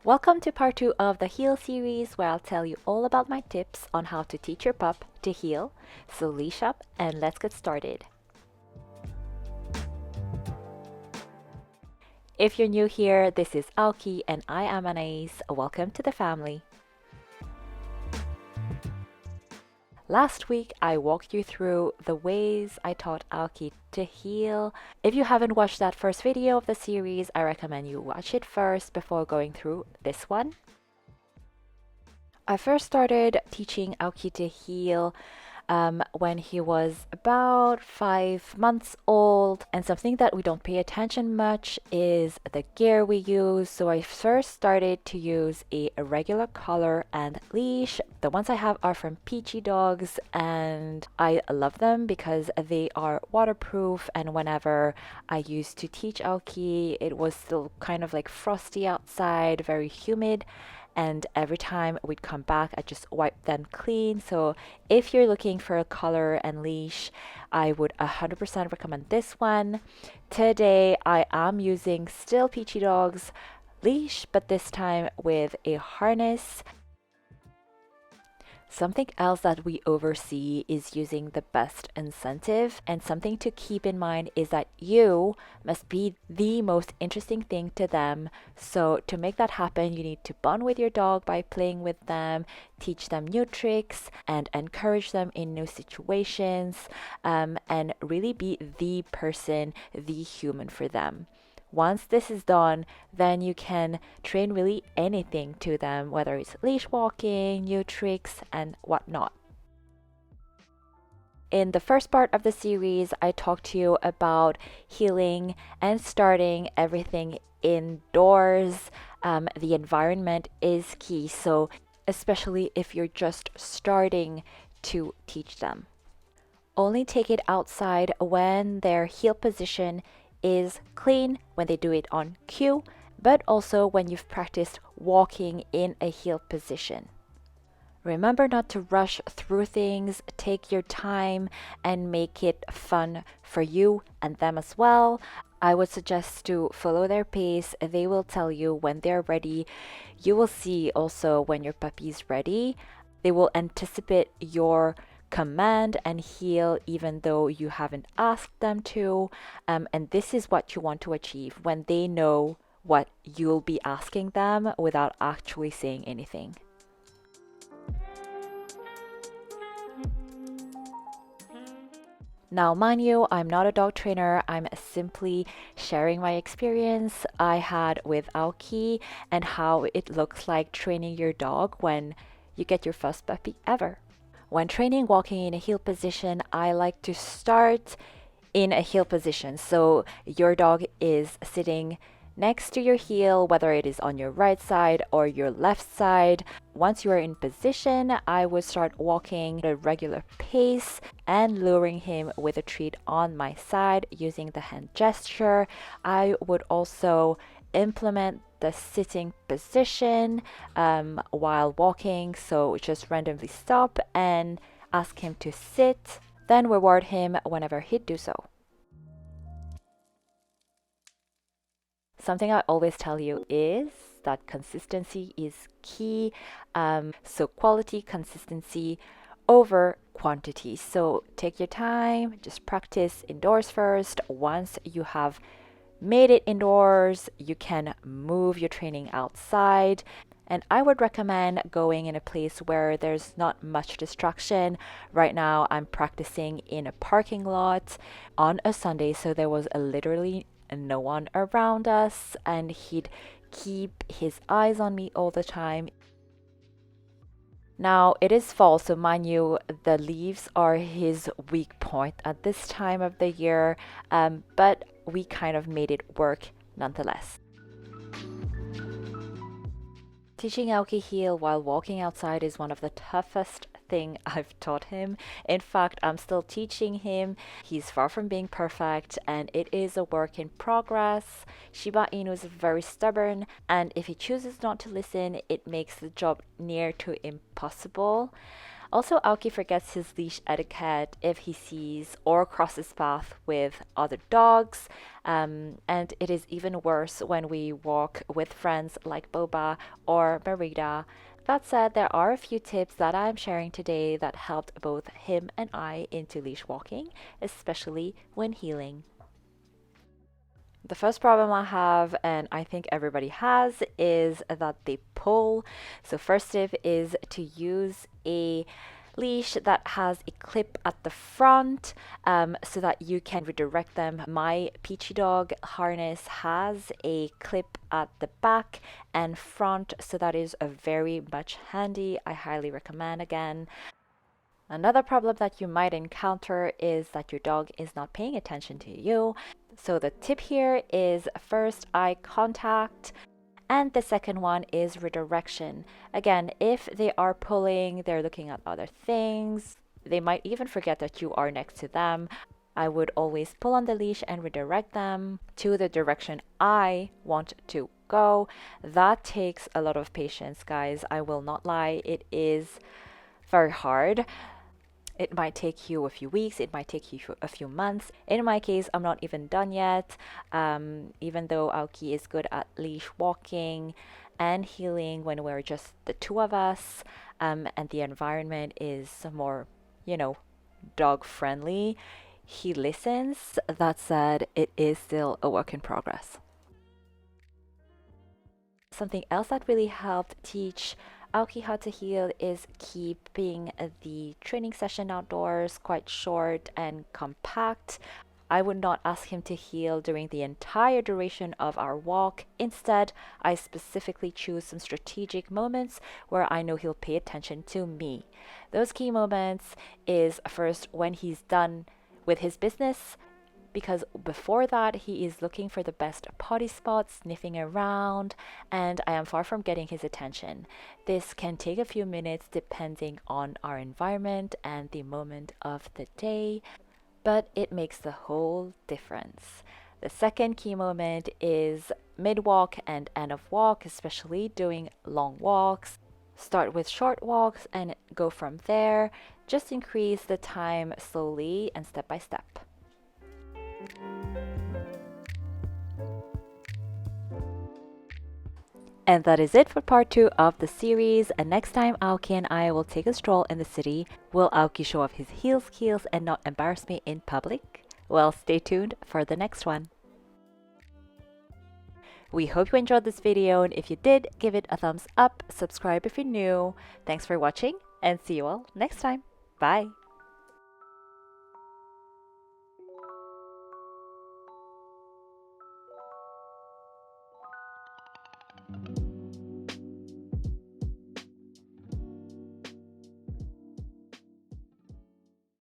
Welcome to part 2 of the Heal series, where I'll tell you all about my tips on how to teach your pup to heel. So leash up and let's get started. If you're new here, this is Aoki and I am Anais. Welcome to the family. Last week, I walked you through the ways I taught Aoki to heel. If you haven't watched that first video of the series, I recommend you watch it first before going through this one. I first started teaching Aoki to heel when he was about 5 months old, and something that we don't pay attention much is the gear we use. So I first started to use a regular collar and leash. The ones I have are from Peachy Dogs, and I love them because they are waterproof, and whenever I used to teach Aoki, it was still kind of like frosty outside, very humid, and every time we'd come back I just wipe them clean. So if you're looking for a collar and leash, I would 100% recommend this one. Today I am using still Peachy Dogs leash, but this time with a harness. Something else that we oversee is using the best incentive, and something to keep in mind is that you must be the most interesting thing to them. So to make that happen, you need to bond with your dog by playing with them, teach them new tricks, and encourage them in new situations, and really be the person, the human for them. Once this is done, then you can train really anything to them, whether it's leash walking, new tricks, and whatnot. In the first part of the series, I talked to you about healing and starting everything indoors. The environment is key, so especially if you're just starting to teach them. Only take it outside when their heel position is clean, when they do it on cue, but also when you've practiced walking in a heel position. Remember not to rush through things, take your time and make it fun for you and them as well. I would suggest to follow their pace. They will tell you when they're ready. You will see also when your puppy's ready. They will anticipate your command and heel even though you haven't asked them to, and this is what you want to achieve, when they know what you'll be asking them without actually saying anything. Now, mind you, I'm not a dog trainer. I'm simply sharing my experience I had with Aoki and how it looks like training your dog when you get your first puppy ever. When training walking in a heel position, I like to start in a heel position. So your dog is sitting next to your heel, whether it is on your right side or your left side. Once you are in position, I would start walking at a regular pace and luring him with a treat on my side using the hand gesture. I would also implement the sitting position while walking, so just randomly stop and ask him to sit, then reward him whenever he'd do so. Something I always tell you is that consistency is key. So quality, consistency over quantity. So take your time, just practice indoors first. Once you have made it indoors, you can move your training outside. And I would recommend going in a place where there's not much distraction. Right now, I'm practicing in a parking lot on a Sunday, so there was literally no one around us, and he'd keep his eyes on me all the time. Now, it is fall, so mind you, the leaves are his weak point at this time of the year, but we kind of made it work nonetheless. Teaching Aoki heel while walking outside is one of the toughest thing I've taught him. In fact, I'm still teaching him. He's far from being perfect, and it is a work in progress. Shiba Inu is very stubborn, and if he chooses not to listen, it makes the job near to impossible. Also, Aoki forgets his leash etiquette if he sees or crosses path with other dogs. And it is even worse when we walk with friends like Boba or Merida. That said, there are a few tips that I'm sharing today that helped both him and I into leash walking, especially when heeling. The first problem I have, and I think everybody has, is that they pull. So first tip is to use a leash that has a clip at the front so that you can redirect them. My Peachy Dog harness has a clip at the back and front, so that is a very much handy. I highly recommend again. Another problem that you might encounter is that your dog is not paying attention to you. So the tip here is first eye contact, and the second one is redirection. Again, if they are pulling, they're looking at other things, they might even forget that you are next to them. I would always pull on the leash and redirect them to the direction I want to go. That takes a lot of patience, guys. I will not lie, it is very hard. It might take you a few weeks, it might take you a few months. In my case, I'm not even done yet. Even though Aoki is good at leash walking and heeling when we're just the two of us, and the environment is more, dog friendly, he listens. That said, it is still a work in progress. Something else that really helped teach Aoki how to heel is keeping the training session outdoors quite short and compact. I would not ask him to heel during the entire duration of our walk. Instead, I specifically choose some strategic moments where I know he'll pay attention to me. Those key moments is first when he's done with his business, because before that he is looking for the best potty spot, sniffing around, and I am far from getting his attention. This can take a few minutes depending on our environment and the moment of the day, but it makes the whole difference. The second key moment is mid-walk and end of walk, especially doing long walks. Start with short walks and go from there. Just increase the time slowly and step by step. And that is it for part 2 of the series. And next time Aoki and I will take a stroll in the city, will Aoki show off his heel skills and not embarrass me in public? Well, stay tuned for the next one. We hope you enjoyed this video, and if you did, give it a thumbs up, subscribe if you're new. Thanks for watching, and see you all next time. Bye!